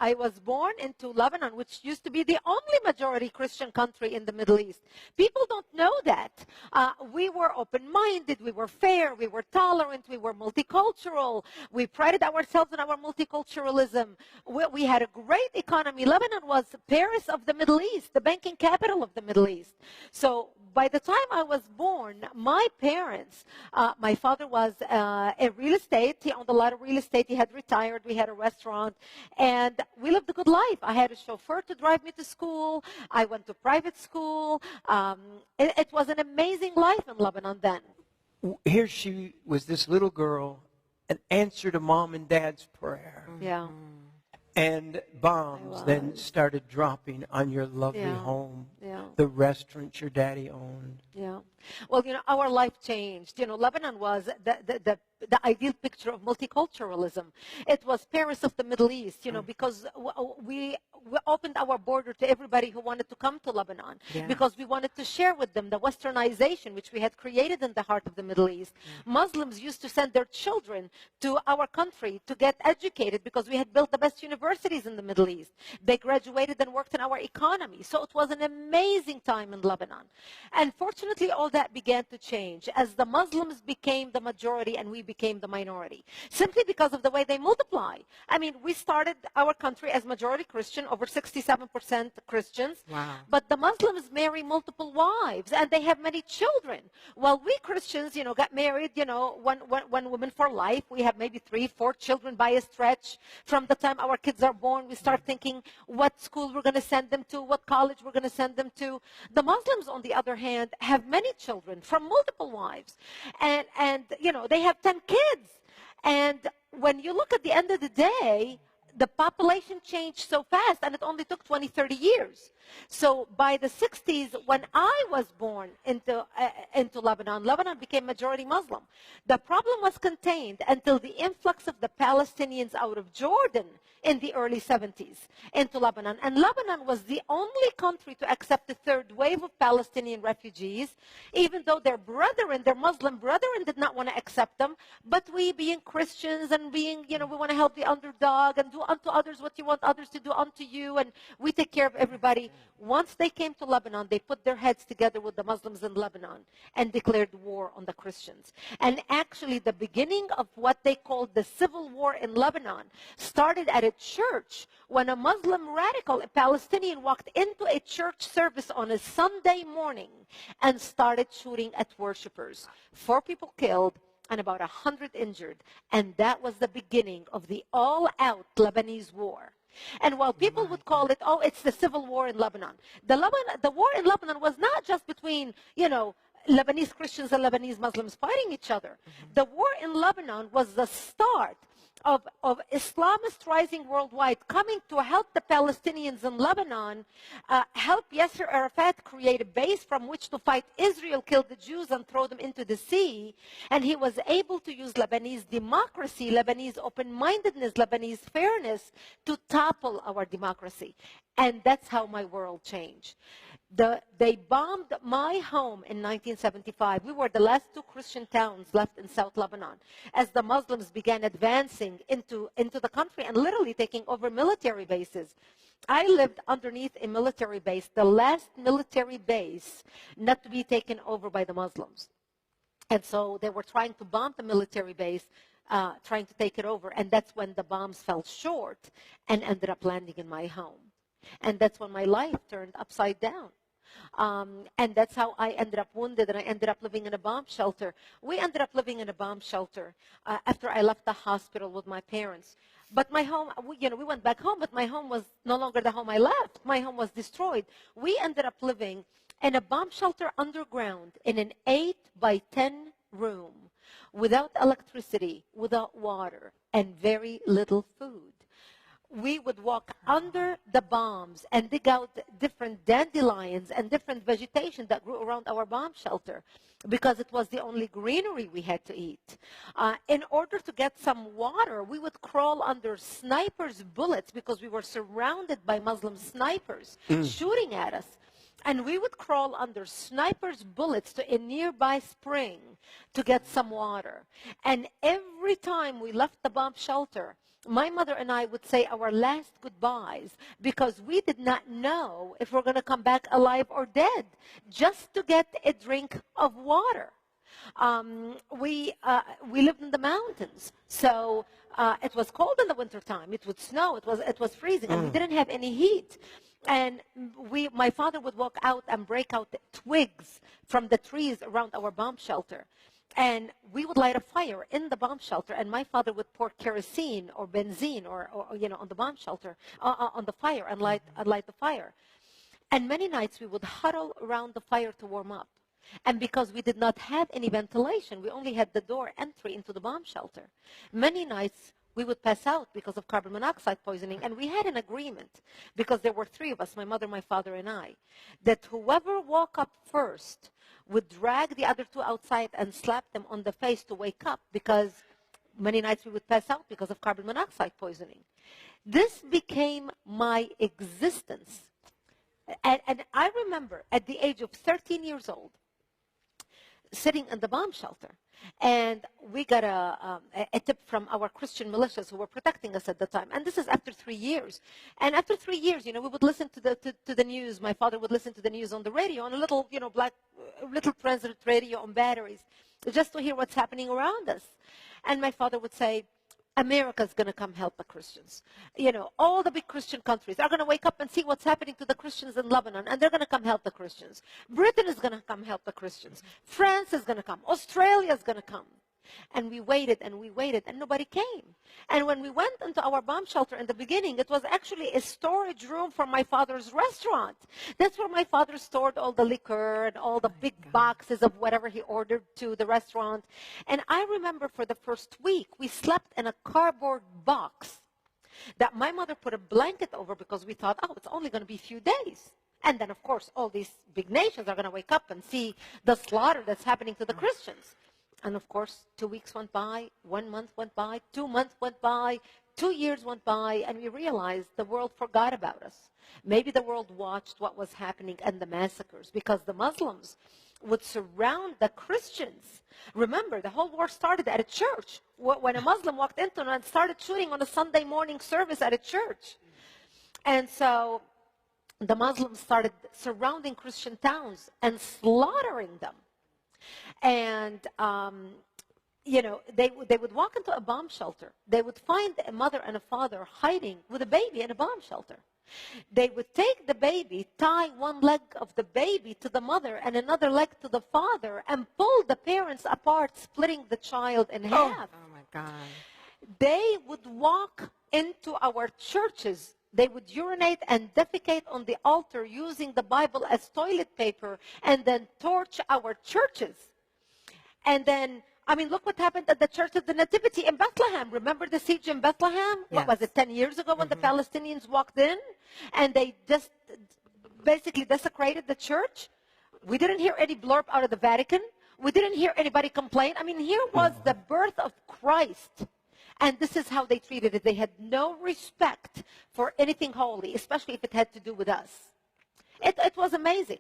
I was born into Lebanon, which used to be the only majority Christian country in the Middle East. People don't know that. We were open-minded, we were fair, we were tolerant, we were multicultural. We prided ourselves on our multiculturalism. We had a great economy. Lebanon was Paris of the Middle East, the banking capital of the Middle East. So by the time I was born, my parents, my father was a real estate. He owned a lot of real estate. He had retired. We had a restaurant. And we lived a good life. I had a chauffeur to drive me to school. I went to private school. It was an amazing life in Lebanon then. Here she was, this little girl, and answered a mom and dad's prayer. Yeah. And bombs then started dropping on your lovely home, the restaurant your daddy owned. Yeah. Well, our life changed. Lebanon was the ideal picture of multiculturalism. It was Paris of the Middle East, because we opened our border to everybody who wanted to come to Lebanon, because we wanted to share with them the westernization which we had created in the heart of the Middle East. Muslims used to send their children to our country to get educated because we had built the best universities in the Middle East. They graduated and worked in our economy. So it was an amazing time in Lebanon. And fortunately, all that began to change as the Muslims became the majority and we became the minority, simply because of the way they multiply. I mean, we started our country as majority Christian, over 67% Christians, but the Muslims marry multiple wives and they have many children. While we Christians, got married, one woman for life. We have maybe 3, 4 children by a stretch. From the time our kids are born, we start thinking what school we're going to send them to, what college we're going to send them to. The Muslims, on the other hand, have many children from multiple wives. And they have 10 kids. And when you look at the end of the day, the population changed so fast, and it only took 20, 30 years. So by the 60s, when I was born into Lebanon, Lebanon became majority Muslim. The problem was contained until the influx of the Palestinians out of Jordan in the early 70s into Lebanon. And Lebanon was the only country to accept the third wave of Palestinian refugees, even though their brethren, their Muslim brethren, did not want to accept them. But we, being Christians and being, we want to help the underdog and do unto others what you want others to do unto you, and we take care of everybody. Once they came to Lebanon, they put their heads together with the Muslims in Lebanon and declared war on the Christians. And actually, the beginning of what they called the civil war in Lebanon started at a church when a Muslim radical, a Palestinian, walked into a church service on a Sunday morning and started shooting at worshipers. 4 people killed and about 100 injured. And that was the beginning of the all-out Lebanese war. And while people would call it, it's the civil war in Lebanon, the war in Lebanon was not just between, Lebanese Christians and Lebanese Muslims fighting each other. The war in Lebanon was the start of Islamists rising worldwide, coming to help the Palestinians in Lebanon, help Yasser Arafat create a base from which to fight Israel, kill the Jews, and throw them into the sea. And he was able to use Lebanese democracy, Lebanese open-mindedness, Lebanese fairness to topple our democracy. And that's how my world changed. They bombed my home in 1975. We were the last 2 Christian towns left in South Lebanon as the Muslims began advancing into the country and literally taking over military bases. I lived underneath a military base, the last military base not to be taken over by the Muslims. And so they were trying to bomb the military base, trying to take it over. And that's when the bombs fell short and ended up landing in my home. And that's when my life turned upside down. And that's how I ended up wounded, and I ended up living in a bomb shelter. We ended up living in a bomb shelter after I left the hospital with my parents. But my home, we went back home, but my home was no longer the home I left. My home was destroyed. We ended up living in a bomb shelter underground in an 8 by 10 room without electricity, without water, and very little food. We would walk under the bombs and dig out different dandelions and different vegetation that grew around our bomb shelter because it was the only greenery we had to eat. In order to get some water, we would crawl under snipers' bullets because we were surrounded by Muslim snipers shooting at us. And we would crawl under snipers' bullets to a nearby spring to get some water. And every time we left the bomb shelter, my mother and I would say our last goodbyes because we did not know if we're going to come back alive or dead, just to get a drink of water. We lived in the mountains, so it was cold in the wintertime. It would snow. It was freezing, and we didn't have any heat. And my father would walk out and break out the twigs from the trees around our bomb shelter. And we would light a fire in the bomb shelter, and my father would pour kerosene or benzene or on the bomb shelter, on the fire, and light the fire. And many nights we would huddle around the fire to warm up. And because we did not have any ventilation, we only had the door entry into the bomb shelter. Many nights we would pass out because of carbon monoxide poisoning. And we had an agreement, because there were 3 of us, my mother, my father, and I, that whoever woke up first would drag the other 2 outside and slap them on the face to wake up, because many nights we would pass out because of carbon monoxide poisoning. This became my existence. And I remember at the age of 13 years old, sitting in the bomb shelter, and we got a tip from our Christian militias who were protecting us at the time. And this is after 3 years. And after 3 years, we would listen to the news. My father would listen to the news on the radio, on a little, little transit radio on batteries, just to hear what's happening around us. And my father would say, America's going to come help the Christians. All the big Christian countries are going to wake up and see what's happening to the Christians in Lebanon, and they're going to come help the Christians. Britain is going to come help the Christians. France is going to come. Australia is going to come. And we waited, and nobody came. And when we went into our bomb shelter in the beginning, it was actually a storage room for my father's restaurant. That's where my father stored all the liquor and all the big boxes of whatever he ordered to the restaurant. And I remember for the first week, we slept in a cardboard box that my mother put a blanket over, because we thought, it's only going to be a few days. And then, of course, all these big nations are going to wake up and see the slaughter that's happening to the Christians. And of course, 2 weeks went by, 1 month went by, 2 months went by, 2 years went by, and we realized the world forgot about us. Maybe the world watched what was happening and the massacres, because the Muslims would surround the Christians. Remember, the whole war started at a church, when a Muslim walked into and started shooting on a Sunday morning service at a church. And so the Muslims started surrounding Christian towns and slaughtering them. And, they would walk into a bomb shelter. They would find a mother and a father hiding with a baby in a bomb shelter. They would take the baby, tie one leg of the baby to the mother and another leg to the father, and pull the parents apart, splitting the child in half. Oh, my God. They would walk into our churches. They would urinate and defecate on the altar using the Bible as toilet paper, and then torch our churches. And then, look what happened at the Church of the Nativity in Bethlehem. Remember the siege in Bethlehem? Yes. What was it, 10 years ago, when the Palestinians walked in and they just basically desecrated the church? We didn't hear any blurb out of the Vatican. We didn't hear anybody complain. Here was the birth of Christ. And this is how they treated it. They had no respect for anything holy, especially if it had to do with us. It was amazing.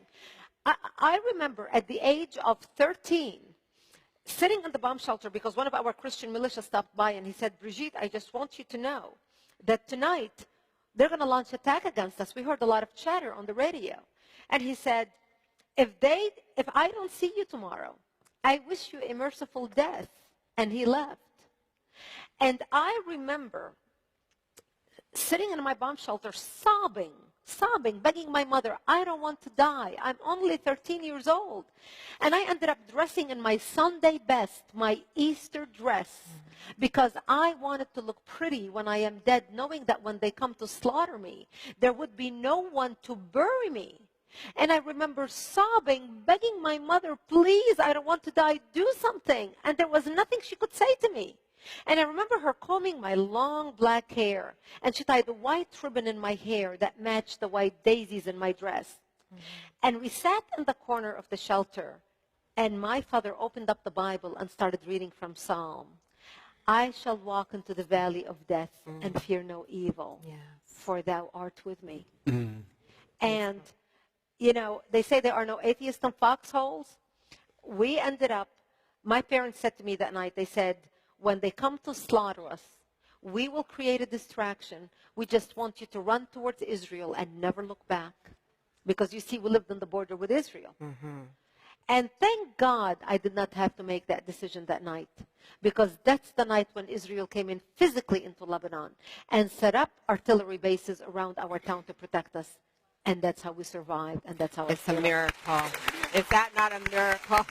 I remember at the age of 13, sitting in the bomb shelter, because one of our Christian militia stopped by, and he said, Brigitte, I just want you to know that tonight they're going to launch an attack against us. We heard a lot of chatter on the radio. And he said, if I don't see you tomorrow, I wish you a merciful death. And he left. And I remember sitting in my bomb shelter, sobbing, begging my mother, I don't want to die. I'm only 13 years old. And I ended up dressing in my Sunday best, my Easter dress, because I wanted to look pretty when I am dead, knowing that when they come to slaughter me, there would be no one to bury me. And I remember sobbing, begging my mother, please, I don't want to die, do something. And there was nothing she could say to me. And I remember her combing my long black hair, and she tied a white ribbon in my hair that matched the white daisies in my dress. And we sat in the corner of the shelter, and my father opened up the Bible and started reading from Psalm. I shall walk into the valley of death and fear no evil, for thou art with me. And, they say there are no atheists in foxholes. We ended up, my parents said to me that night, they said, when they come to slaughter us, we will create a distraction. We just want you to run towards Israel and never look back. Because you see, we lived on the border with Israel. And thank God I did not have to make that decision that night. Because that's the night when Israel came in physically into Lebanon and set up artillery bases around our town to protect us. And that's how we survived. And that's how it's a miracle. Is that not a miracle?